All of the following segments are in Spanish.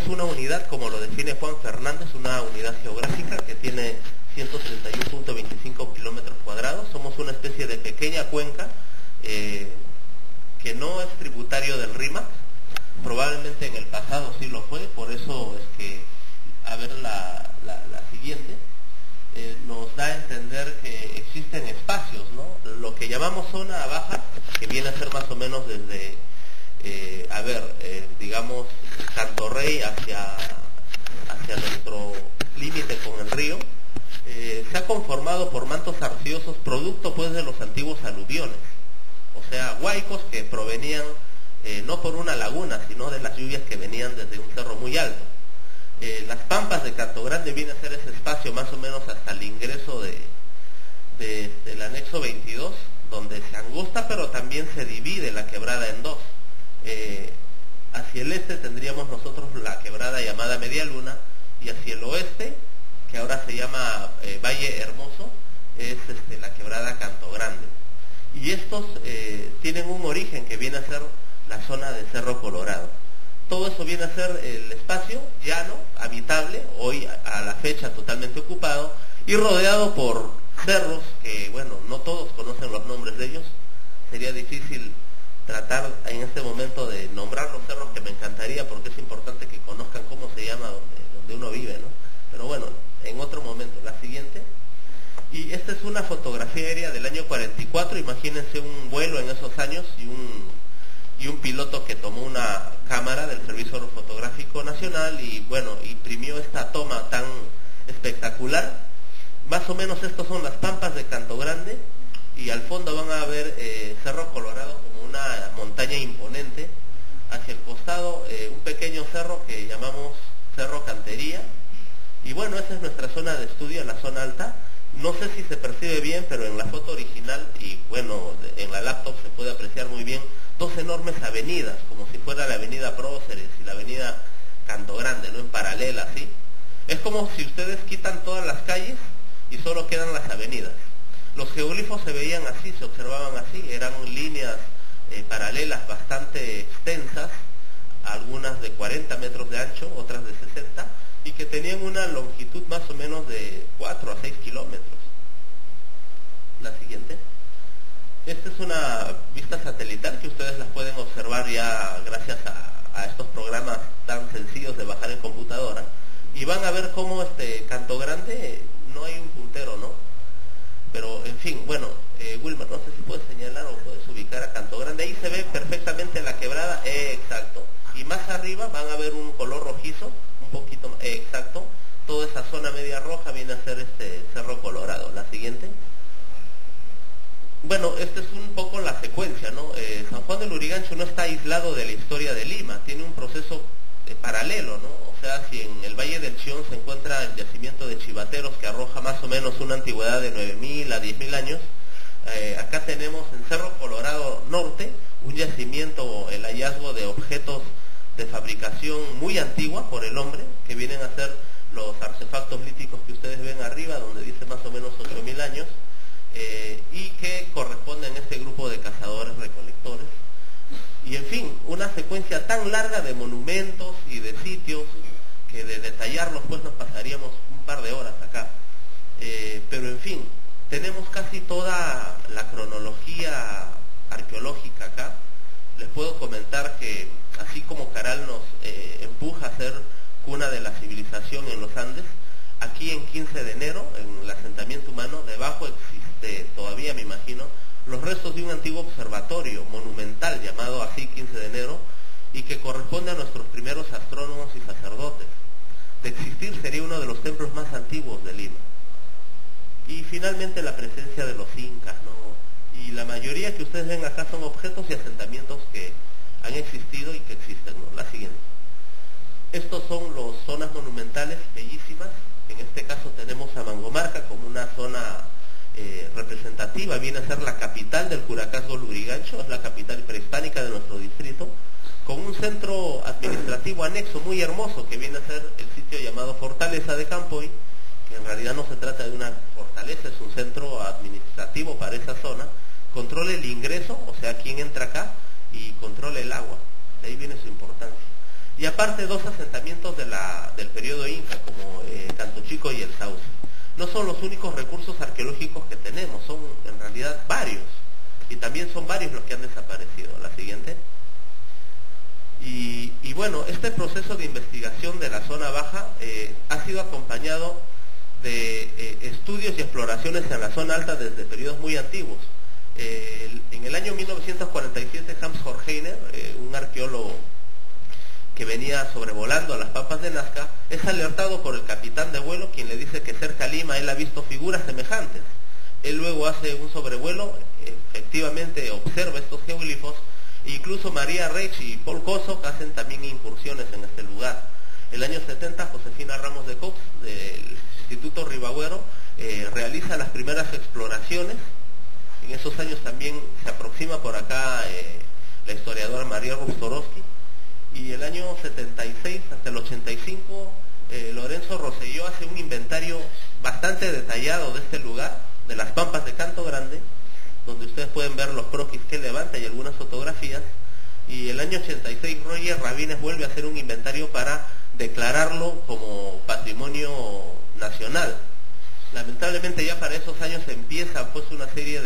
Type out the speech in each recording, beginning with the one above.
una unidad, como lo define Juan Fernández, una unidad geográfica que tiene 131.25 kilómetros cuadrados. Somos una especie de pequeña cuenca que no es tributario del RIMAX. Probablemente en el pasado sí lo fue, por eso es que, a ver la siguiente, nos da a entender que existen espacios, ¿no? Lo que llamamos zona baja, que viene a ser más o menos desde, digamos, Cantorrey hacia nuestro límite con el río, se ha conformado por mantos arcillosos, producto pues de los antiguos aluviones, o sea, huaicos que provenían no por una laguna, sino de las lluvias que venían desde un cerro muy alto. Las pampas de Canto Grande viene a ser ese espacio más o menos hasta el ingreso del anexo 22, donde se angosta pero también se divide la quebrada en dos. Hacia el este tendríamos nosotros la quebrada llamada Media Luna, y hacia el oeste, que ahora se llama Valle Hermoso, es la quebrada Canto Grande. Y estos tienen un origen que viene a ser la zona de Cerro Colorado. Todo eso viene a ser el espacio llano, habitable, hoy a la fecha totalmente ocupado, y rodeado por cerros que, bueno, no todos conocen los nombres de ellos. Sería difícil tratar en este momento de nombrar los cerros, que me encantaría, porque es importante que conozcan cómo se llama donde uno vive, ¿no? Pero bueno, en otro momento. La siguiente. Y esta es una fotografía aérea del año 44, imagínense un vuelo en esos años y un piloto que tomó una cámara del Servicio Fotográfico Nacional y, bueno, imprimió esta toma tan espectacular. Más o menos estos son las pampas de Canto Grande, y al fondo van a ver Cerro Colorado como una montaña imponente. Hacia el costado un pequeño cerro que llamamos Cerro Cantería, y bueno, esa es nuestra zona de estudio, la zona alta. No sé si se percibe bien, pero en la foto original y bueno, en la laptop se puede apreciar muy bien dos enormes avenidas, como si fuera la avenida Próceres y la avenida Canto Grande, ¿no? En paralela, ¿sí? Es como si ustedes quitan todas las calles y solo quedan las avenidas. Los geoglifos se veían así, se observaban así, eran líneas paralelas bastante extensas, algunas de 40 metros de ancho, otras de 60, y que tenían una longitud más o menos de 4 a 6 kilómetros. La siguiente. Esta es una vista satelital que ustedes las pueden observar ya gracias a estos programas tan sencillos de bajar en computadora, y van a ver cómo Canto Grande no hay un puntero, ¿no? Pero en fin, bueno, Wilmer, no sé si puedes señalar o puedes ubicar a Canto Grande. Ahí se ve perfectamente la quebrada, exacto. Y más arriba van a ver un color rojizo, un poquito más, exacto. Toda esa zona media roja viene a ser Cerro Colorado. La siguiente. Bueno, esta es un poco la secuencia, ¿no? San Juan del Lurigancho no está aislado de la historia de Lima, tiene un proceso paralelo, ¿no? O sea, si en el Valle del Chión se encuentra el yacimiento de Chivateros, que arroja más o menos una antigüedad de 9.000 a 10.000 años, acá tenemos en Cerro Colorado Norte un yacimiento, el hallazgo de objetos de fabricación muy antigua por el hombre, que vienen a ser los artefactos líticos que ustedes ven arriba, donde dice más o menos 8.000 años, y que corresponden a este grupo de cazadores-recolectores. Y en fin, una secuencia tan larga de monumentos y de sitios que de detallarlos pues nos pasaríamos un par de horas acá. Pero en fin, tenemos casi toda la cronología arqueológica acá. Les puedo comentar que así como Caral nos empuja a ser cuna de la civilización en los Andes, aquí en 15 de enero, en el asentamiento humano, debajo existe todavía, me imagino, los restos de un antiguo observatorio monumental llamado así 15 de enero, y que corresponde a nuestros primeros astrónomos y sacerdotes. De existir sería uno de los templos más antiguos de Lima. Y finalmente la presencia de los incas, ¿no? Y la mayoría que ustedes ven acá son objetos y asentamientos que han existido y que existen, ¿no? La siguiente. Estos son las zonas monumentales bellísimas. En este caso tenemos a Mangomarca como una zona representativa, viene a ser la capital del Curacazo Lurigancho, es la capital prehispánica de nuestro distrito, con un centro administrativo anexo muy hermoso que viene a ser el sitio llamado Fortaleza de Campoy, que en realidad no se trata de una fortaleza, es un centro administrativo para esa zona. Controla el ingreso, o sea, quién entra acá, y controla el agua, de ahí viene su importancia. y aparte 2 asentamientos del periodo Inca, como Canto Chico y el Sauce. No son los únicos recursos arqueológicos que tenemos, son en realidad varios, y también son varios los que han desaparecido. La siguiente. Y bueno, este proceso de investigación de la zona baja ha sido acompañado de estudios y exploraciones en la zona alta desde periodos muy antiguos. En el año 1947, Hans Horkheimer, un arqueólogo que venía sobrevolando las pampas de Nazca, es alertado por el capitán de vuelo, quien le dice que cerca a Lima él ha visto figuras semejantes. Él luego hace un sobrevuelo, efectivamente observa estos geoglifos, e incluso María Reich y Paul Kosok hacen también incursiones en este lugar. El año 70, Josefina Ramos de Cox, del Instituto Ribagüero, realiza las primeras exploraciones. En esos años también se aproxima por acá la historiadora María Rubstorowski, y el año 76 hasta el 85 Lorenzo Rosselló hace un inventario bastante detallado de este lugar, de las pampas de Canto Grande, donde ustedes pueden ver los croquis que levanta y algunas fotografías, y el año 86 Roger Rabines vuelve a hacer un inventario para declararlo como patrimonio nacional. Lamentablemente ya para esos años empieza pues una serie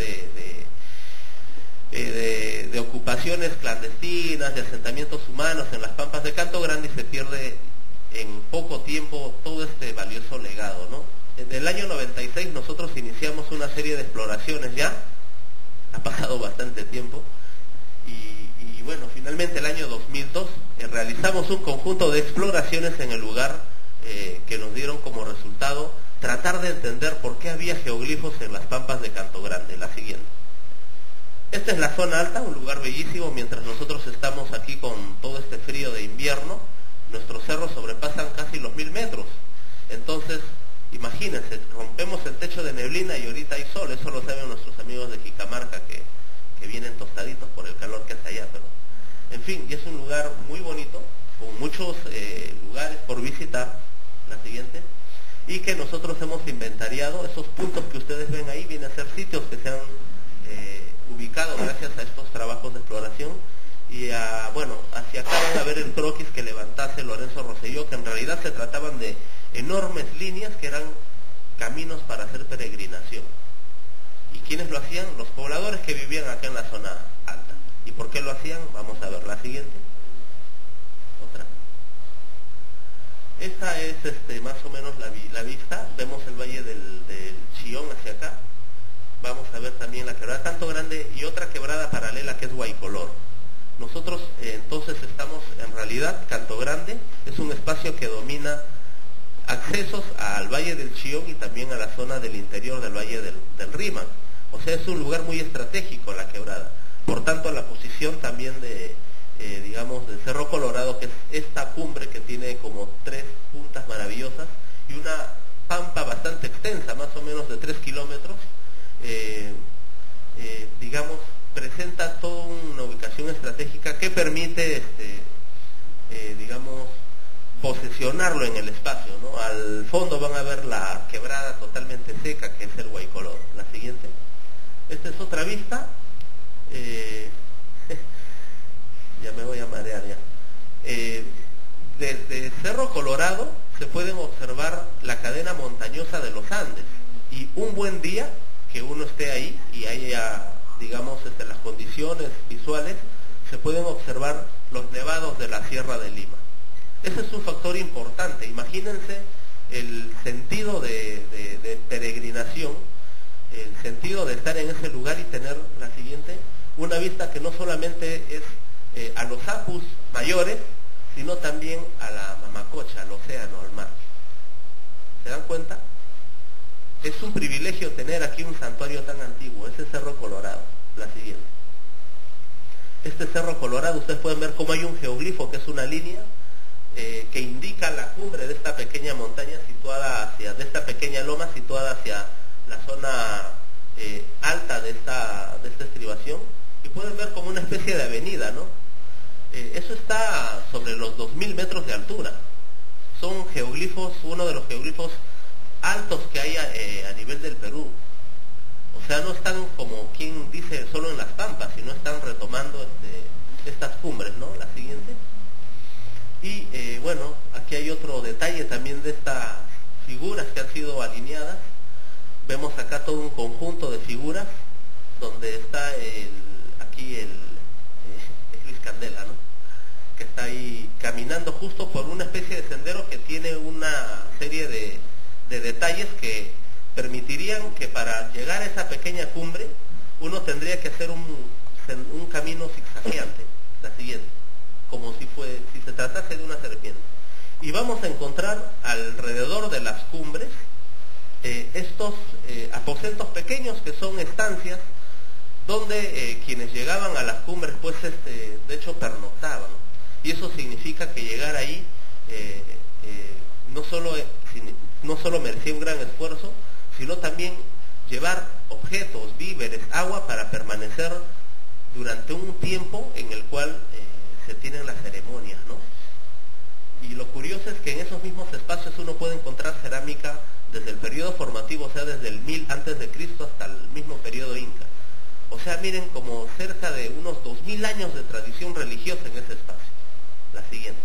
de ocupaciones clandestinas, de asentamientos humanos en las pampas de Canto Grande, y se pierde en poco tiempo todo este valioso legado, ¿no? En el año 96 nosotros iniciamos una serie de exploraciones ya, ha pasado bastante tiempo, y bueno, finalmente el año 2002 realizamos un conjunto de exploraciones en el lugar que nos dieron como resultado tratar de entender por qué había geoglifos en las pampas de Canto Grande. La siguiente. Esta es la zona alta, un lugar bellísimo. Mientras nosotros estamos aquí con todo este frío de invierno, nuestros cerros sobrepasan casi los 1000 metros. Entonces, imagínense, rompemos el techo de neblina y ahorita hay sol. Eso lo saben nuestros amigos de Jicamarca que vienen tostaditos por el calor que hace allá. Pero, en fin, y es un lugar muy bonito, con muchos lugares por visitar. La siguiente. Y que nosotros hemos inventariado. Esos puntos que ustedes ven ahí vienen a ser sitios que se han ubicado gracias a estos trabajos de exploración. Y bueno, hacia acá van a ver el croquis que levantase Lorenzo Rosselló, que en realidad se trataban de enormes líneas que eran caminos para hacer peregrinación. ¿Y quiénes lo hacían? Los pobladores que vivían acá en la zona alta. ¿Y por qué lo hacían? Vamos a ver la siguiente. Otra. Esta es más o menos la vista. Vemos el valle del Chillón hacia acá. Vamos a ver también la quebrada Canto Grande y otra quebrada paralela que es Guaycolor. Nosotros entonces estamos, en realidad, Canto Grande es un espacio que domina accesos al valle del Chillón y también a la zona del interior del valle del Rímac. O sea, es un lugar muy estratégico la quebrada. Por tanto, la posición también digamos, del Cerro Colorado, que es esta cumbre que tiene como 3 puntas maravillosas y una pampa bastante extensa, más o menos de 3 kilómetros, digamos, presenta toda una ubicación estratégica que permite, digamos, posesionarlo en el espacio, ¿no? Al fondo van a ver la quebrada totalmente seca, que es el Guaycolor. La siguiente. Esta es otra vista. Ya me voy a marear ya. Desde Cerro Colorado se pueden observar la cadena montañosa de los Andes, y un buen día que uno esté ahí y haya, digamos, las condiciones visuales, se pueden observar los nevados de la Sierra de Lima. Ese es un factor importante. Imagínense el sentido de peregrinación, el sentido de estar en ese lugar y tener, la siguiente, una vista que no solamente es a los apus mayores, sino también a la Mamacocha, al océano, al mar. ¿Se dan cuenta? Es un privilegio tener aquí un santuario tan antiguo, ese Cerro Colorado. La siguiente. Este Cerro Colorado, ustedes pueden ver cómo hay un geoglifo, que es una línea que indica la cumbre de esta pequeña montaña situada de esta pequeña loma situada hacia la zona alta de esta estribación, y pueden ver como una especie de avenida, ¿no? Eso está sobre los 2000 metros de altura. Son geoglifos, uno de los geoglifos altos que hay a nivel del Perú. O sea, no están, como quien dice, solo en las pampas, sino están retomando estas cumbres, ¿no? La siguiente. Y otro detalle también de estas figuras que han sido alineadas. Vemos acá todo un conjunto de figuras donde está es Luis Candela, ¿no? Que está ahí caminando justo por una especie de sendero que tiene una serie de detalles que permitirían que para llegar a esa pequeña cumbre uno tendría que hacer un camino zigzagueante, la siguiente, como si se tratase de una serpiente. Y vamos a encontrar alrededor de las cumbres estos aposentos pequeños que son estancias donde quienes llegaban a las cumbres pues de hecho pernoctaban, y eso significa que llegar ahí no solo merecía un gran esfuerzo, sino también llevar objetos, víveres, agua para permanecer durante un tiempo en el cual se tienen las ceremonias, ¿no? Y lo curioso es que en esos mismos espacios uno puede encontrar cerámica desde el periodo formativo, o sea, desde el 1000 antes de Cristo hasta el mismo periodo inca. O sea, miren, como cerca de unos 2000 años de tradición religiosa en ese espacio. La siguiente.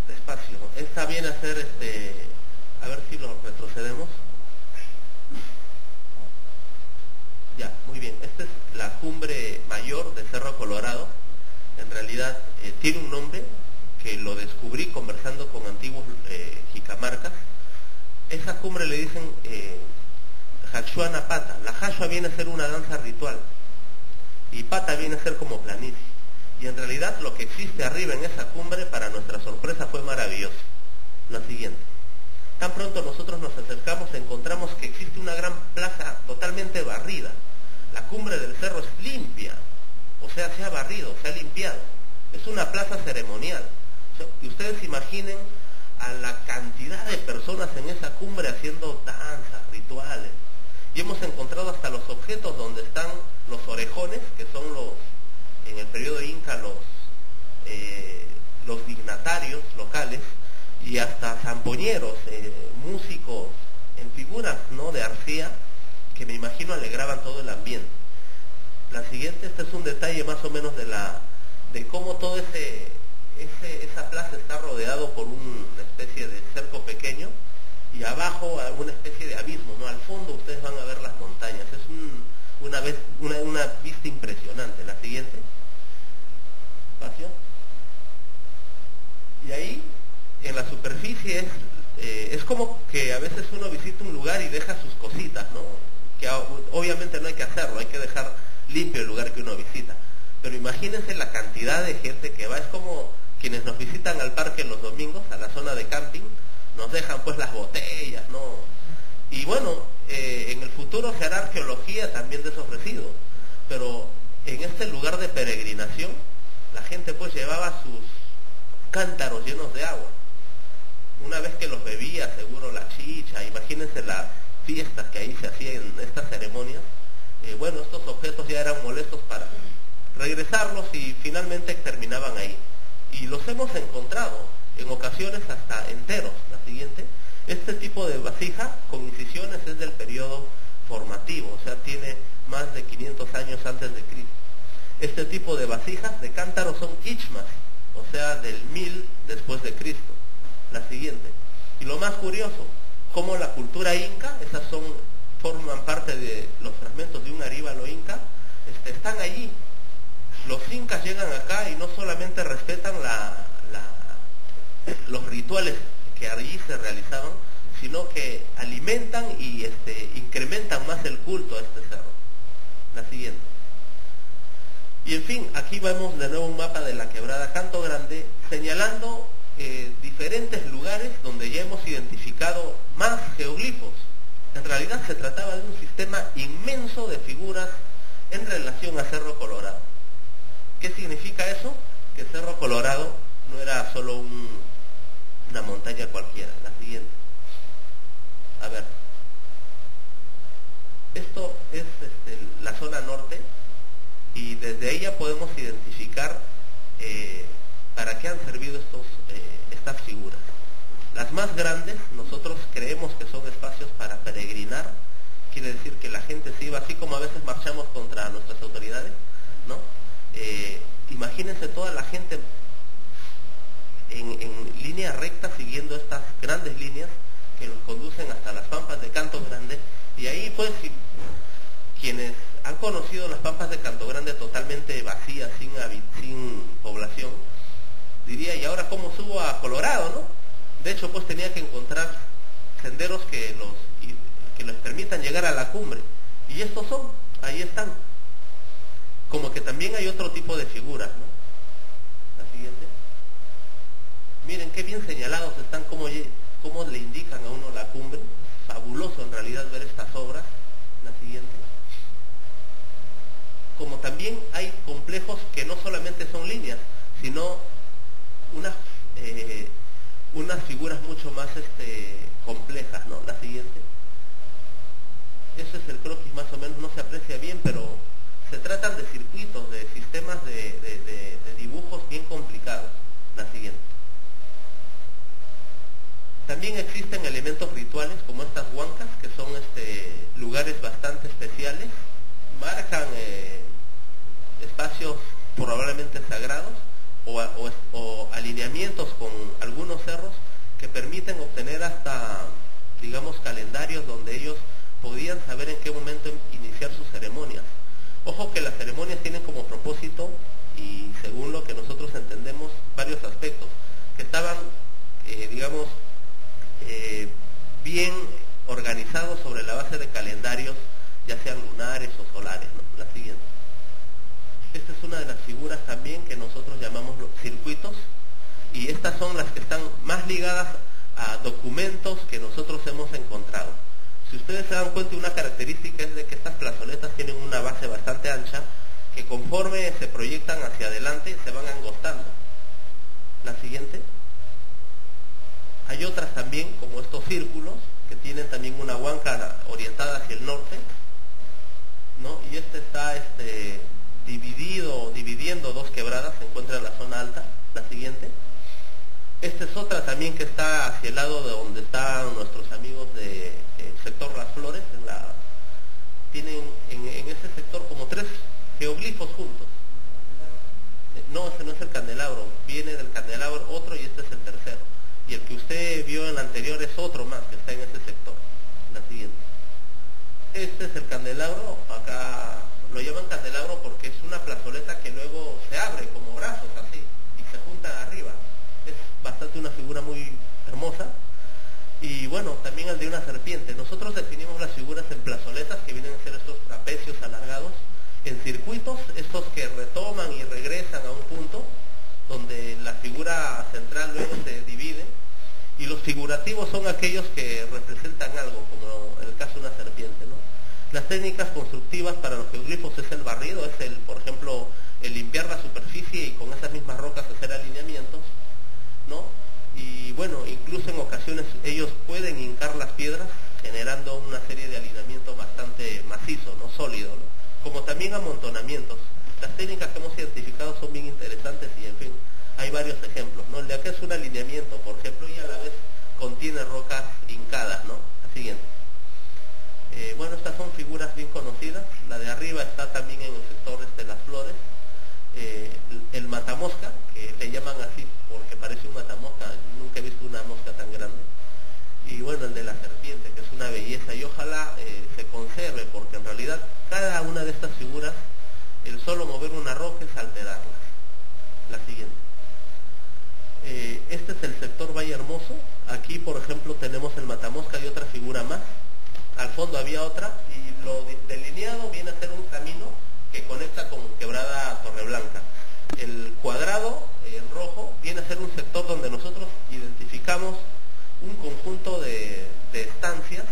Despacio. Esta viene a ser a ver si lo retrocedemos. Ya, muy bien. Esta es la cumbre mayor de Cerro Colorado. En realidad tiene un nombre que lo descubrí conversando con antiguos jicamarcas. Esa cumbre le dicen Hachuana Pata. La Hachua viene a ser una danza ritual y Pata viene a ser como planicie. Y en realidad lo que existe arriba en esa cumbre, para nuestra sorpresa, fue maravilloso. La siguiente. Tan pronto nosotros nos acercamos, encontramos que existe una gran plaza totalmente barrida. La cumbre del cerro es limpia, o sea, se ha barrido, se ha limpiado. Es una plaza ceremonial. O sea, y ustedes imaginen a la cantidad de personas en esa cumbre haciendo danzas, rituales. Y hemos encontrado hasta los objetos donde están los orejones, que son en el periodo inca los dignatarios locales, y hasta zampoñeros, músicos en figuras, ¿no?, de arcilla, que me imagino alegraban todo el ambiente. La siguiente, este es un detalle más o menos de cómo todo esa plaza está rodeado por una especie de cerco pequeño, y abajo una especie de abismo, ¿no? Al fondo ustedes van a ver las montañas. Es una vista impresionante. La siguiente. Espacio. Y ahí, en la superficie, es como que a veces uno visita un lugar y deja sus cositas, ¿no? Que obviamente no hay que hacerlo, hay que dejar limpio el lugar que uno visita. Pero imagínense la cantidad de gente que va. Es como quienes nos visitan al parque los domingos, a la zona de camping, nos dejan pues las botellas, ¿no? Y bueno, en el futuro se hará arqueología también de esos residuos, pero en este lugar de peregrinación, la gente pues llevaba sus cántaros llenos de agua. Una vez que los bebía, seguro la chicha, imagínense las fiestas que ahí se hacían en estas ceremonias. Bueno, estos objetos ya eran molestos para regresarlos y finalmente terminaban ahí. Y los hemos encontrado en ocasiones hasta enteros. La siguiente. Este tipo de vasija con incisiones es del periodo formativo, o sea, tiene más de 500 años antes de Cristo. Este tipo de vasijas de cántaro son ichmas, o sea, del 1000 después de Cristo. La siguiente. Y lo más curioso, como la cultura inca, esas forman parte de los fragmentos de un aríbalo inca, están allí. Los incas llegan acá y no solamente respetan los rituales que allí se realizaban, sino que alimentan y incrementan más el culto a este cerro. La siguiente. Y en fin, aquí vemos de nuevo un mapa de la quebrada Canto Grande, señalando diferentes lugares donde ya hemos identificado más geoglifos. En realidad se trataba de un sistema inmenso de figuras en relación a Cerro Colorado. ¿Qué significa eso? Que Cerro Colorado no era solo una montaña cualquiera. La siguiente. A ver. Esto es la zona norte, y desde ella podemos identificar para qué han servido estas figuras. Las más grandes, nosotros creemos que son espacios para peregrinar. Quiere decir que la gente se iba, así como a veces marchamos contra nuestras autoridades, ¿no? Imagínense toda la gente en línea recta siguiendo estas grandes líneas que los conducen hasta las pampas de Canto Grande, y ahí pues quienes han conocido las pampas de Canto Grande totalmente vacías, sin población, diría, ¿y ahora cómo subo a Colorado, no? De hecho pues tenía que encontrar senderos que les permitan llegar a la cumbre, y estos son, ahí están. Como que también hay otro tipo de figuras, ¿no? La siguiente. Miren qué bien señalados están, cómo le indican a uno la cumbre. Fabuloso en realidad ver estas obras. La siguiente. Como también hay complejos que no solamente son líneas, sino unas figuras mucho más complejas, ¿no? La siguiente. Eso es el croquis, más o menos, no se aprecia bien, pero se tratan de circuitos, de sistemas de dibujos bien complicados. La siguiente. También existen elementos rituales como estas huancas, que son lugares bastante especiales, marcan espacios probablemente sagrados o alineamientos con algunos cerros que permiten obtener hasta, digamos, calendarios donde ellos podían saber en qué momento iniciar sus ceremonias. Ojo que las ceremonias tienen como propósito, y según lo que nosotros entendemos, varios aspectos que estaban, digamos, bien organizados sobre la base de calendarios, ya sean lunares o solares, ¿no? La siguiente. Esta es una de las figuras también que nosotros llamamos los circuitos, y estas son las que están más ligadas a documentos que nosotros hemos encontrado. Si ustedes se dan cuenta, una característica es de que estas plazoletas tienen una base bastante ancha, que conforme se proyectan hacia adelante se van angostando. La siguiente. Hay otras también, como estos círculos, que tienen también una huanca orientada hacia el norte, ¿no? Y está dividiendo dos quebradas, se encuentra en la zona alta. La siguiente. Esta es otra también que está hacia el lado de donde están nuestros amigos de sector Las Flores. Tienen en ese sector como 3 geoglifos juntos. No, ese no es el candelabro, viene del candelabro otro, y este es el tercero. Y el que usted vio en el anterior es otro más que está en ese sector. La siguiente. Este es el candelabro, acá lo llaman candelabro porque es una plazoleta que luego se abre como brazos así y se juntan arriba. Es bastante una figura muy hermosa. Y bueno, también el de una serpiente. Nosotros definimos las figuras en plazoletas, que vienen a ser estos trapecios alargados, en circuitos, estos que retoman y regresan a un punto donde la figura central luego se divide, y los figurativos son aquellos que representan algo, como en el caso de una serpiente, ¿no? Las técnicas constructivas para los geoglifos es el barrido, es por ejemplo, el limpiar la superficie y con esas mismas rocas hacer alineamientos, ¿no? Y bueno, incluso en ocasiones ellos pueden hincar las piedras generando una serie de alineamientos bastante macizo, ¿no? Sólido, ¿no? Como también amontonamientos. Las técnicas que hemos identificado son bien interesantes y, en fin, hay varios ejemplos, ¿no? El de acá es un alineamiento, por ejemplo, y a la vez contiene rocas hincadas, ¿no? La siguiente. Bueno, estas son figuras bien conocidas. La de arriba está también en el sector de Las Flores. El matamosca, que le llaman así porque parece un matamosca, nunca he visto una mosca tan grande. Y bueno, el de la serpiente, que es una belleza, y ojalá se conserve, porque en realidad cada una de estas figuras, el solo mover una roca es alterarlas. La siguiente. Este es el sector Valle Hermoso. Aquí, por ejemplo, tenemos el matamosca y otra figura más. Al fondo había otra, y lo delineado viene a ser un camino que conecta con Quebrada Torreblanca. El cuadrado en rojo viene a ser un sector donde nosotros identificamos un conjunto de estancias,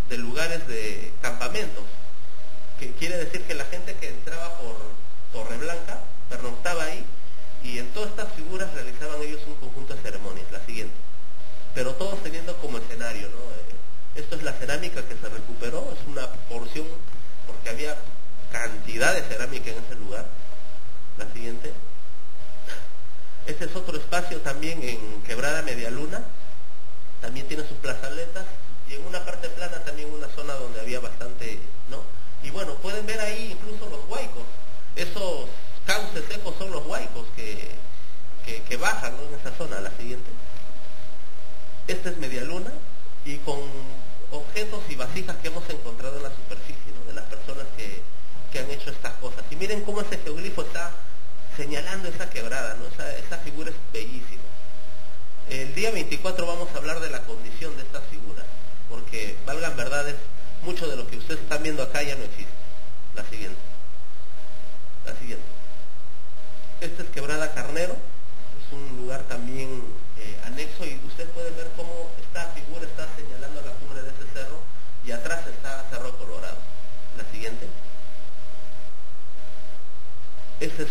de lugares de campamentos, que quiere decir que la gente que entraba por Torreblanca pernoctaba ahí, y en todas estas figuras realizaban ellos un conjunto de ceremonias. La siguiente. Pero todos teniendo como escenario, ¿no? Esto es la cerámica que se recuperó, es una porción, porque había cantidad de cerámica en ese lugar. La siguiente. Este es otro espacio también en Quebrada Medialuna, también tiene sus plazaletas, y en una parte plana también una zona donde había bastante, ¿no? Y bueno, pueden ver ahí incluso los huaicos, esos cauces bajan, ¿no?, en esa zona. La siguiente. Esta es media luna y con objetos y vasijas que hemos encontrado en la superficie, ¿no?, de las personas que han hecho estas cosas. Y miren cómo ese geoglifo está señalando esa quebrada, ¿no? Esa figura es bellísima. El día 24 vamos a hablar de la condición de estas figuras, porque, valgan verdades, mucho de lo que ustedes están viendo acá ya no existe. La siguiente. La siguiente. Esta es Quebrada Carnero, es un lugar también anexo, y ustedes pueden ver cómo esta figura está señalando la cumbre de ese cerro, y atrás está Cerro Colorado. La siguiente. Esta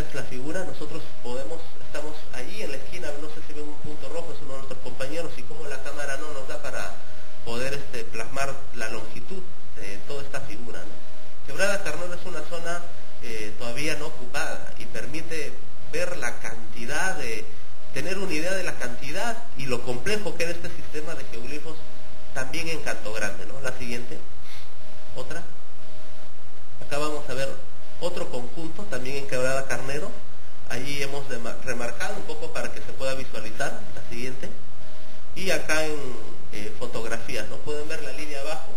es la figura. Nosotros estamos ahí en la esquina, no sé si ven un punto rojo, es uno de nuestros compañeros, y como la cámara no nos da para poder plasmar la longitud de toda esta figura, ¿no? Quebrada Carnero es una zona todavía no ocupada y permite ver la cantidad tener una idea de la cantidad y lo complejo que era este sistema de geoglifos también en Canto Grande, ¿no? La siguiente. Otra. Acá vamos a ver otro conjunto también en Quebrada Carnero. Allí hemos remarcado un poco para que se pueda visualizar. La siguiente. Y acá en fotografías, ¿no? Pueden ver la línea abajo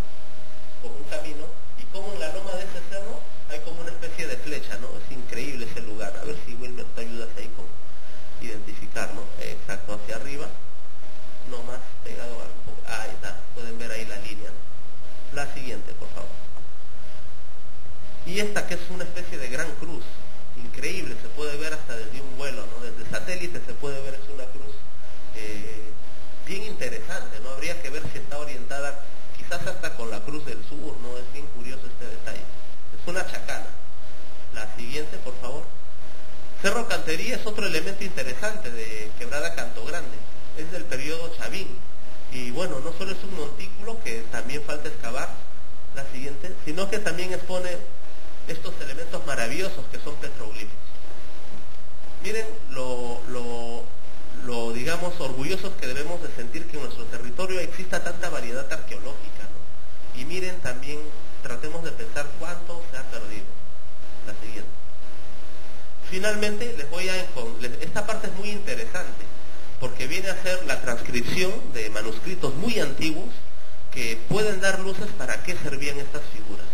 como un camino, y como en la loma de ese cerro hay como una especie de flecha, ¿no? Es increíble ese lugar. A ver si Wilmer te ayudas ahí con identificar, ¿no? Exacto, hacia arriba, no más pegado a un poco. Ahí está, pueden ver ahí la línea, ¿no? La siguiente, por favor. Y esta, que es una especie de gran cruz, increíble, se puede ver hasta desde un vuelo, ¿no? Desde satélite se puede ver, es una cruz bien interesante, ¿no? Habría que ver si está orientada, quizás hasta con la Cruz del Sur, ¿no? Es bien curioso este detalle. Es una chacana. La siguiente, por favor. Cerro Cantería es otro elemento interesante de Quebrada Canto Grande. Es del periodo Chavín. Y bueno, no solo es un montículo que también falta excavar, la siguiente, sino que también expone estos elementos maravillosos que son petroglifos. Miren digamos, orgullosos que debemos de sentir que en nuestro territorio exista tanta variedad arqueológica, ¿no? Y miren también, tratemos de pensar cuánto se ha perdido. La siguiente. Finalmente, esta parte es muy interesante, porque viene a ser la transcripción de manuscritos muy antiguos que pueden dar luces para qué servían estas figuras.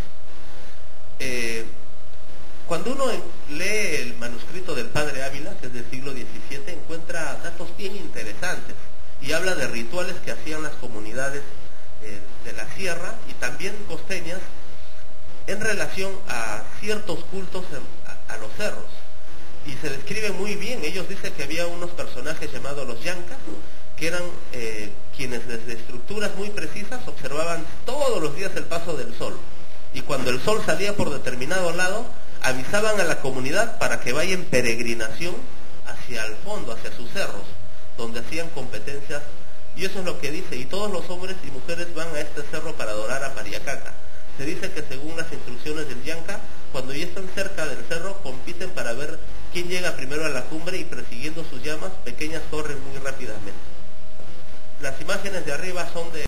Cuando uno lee el manuscrito del Padre Ávila, que es del siglo XVII, encuentra datos bien interesantes y habla de rituales que hacían las comunidades de la sierra y también costeñas en relación a ciertos cultos a los cerros. Y se describe muy bien. Ellos dicen que había unos personajes llamados los Yancas, que eran quienes desde estructuras muy precisas observaban todos los días el paso del sol. Y cuando el sol salía por determinado lado, avisaban a la comunidad para que vaya en peregrinación hacia el fondo, hacia sus cerros, donde hacían competencias. Y eso es lo que dice, y todos los hombres y mujeres van a este cerro para adorar a Pariacaca. Se dice que según las instrucciones del Yanca, cuando ya están cerca del cerro, compiten para ver quién llega primero a la cumbre, y persiguiendo sus llamas, pequeñas corren muy rápidamente. Las imágenes de arriba son de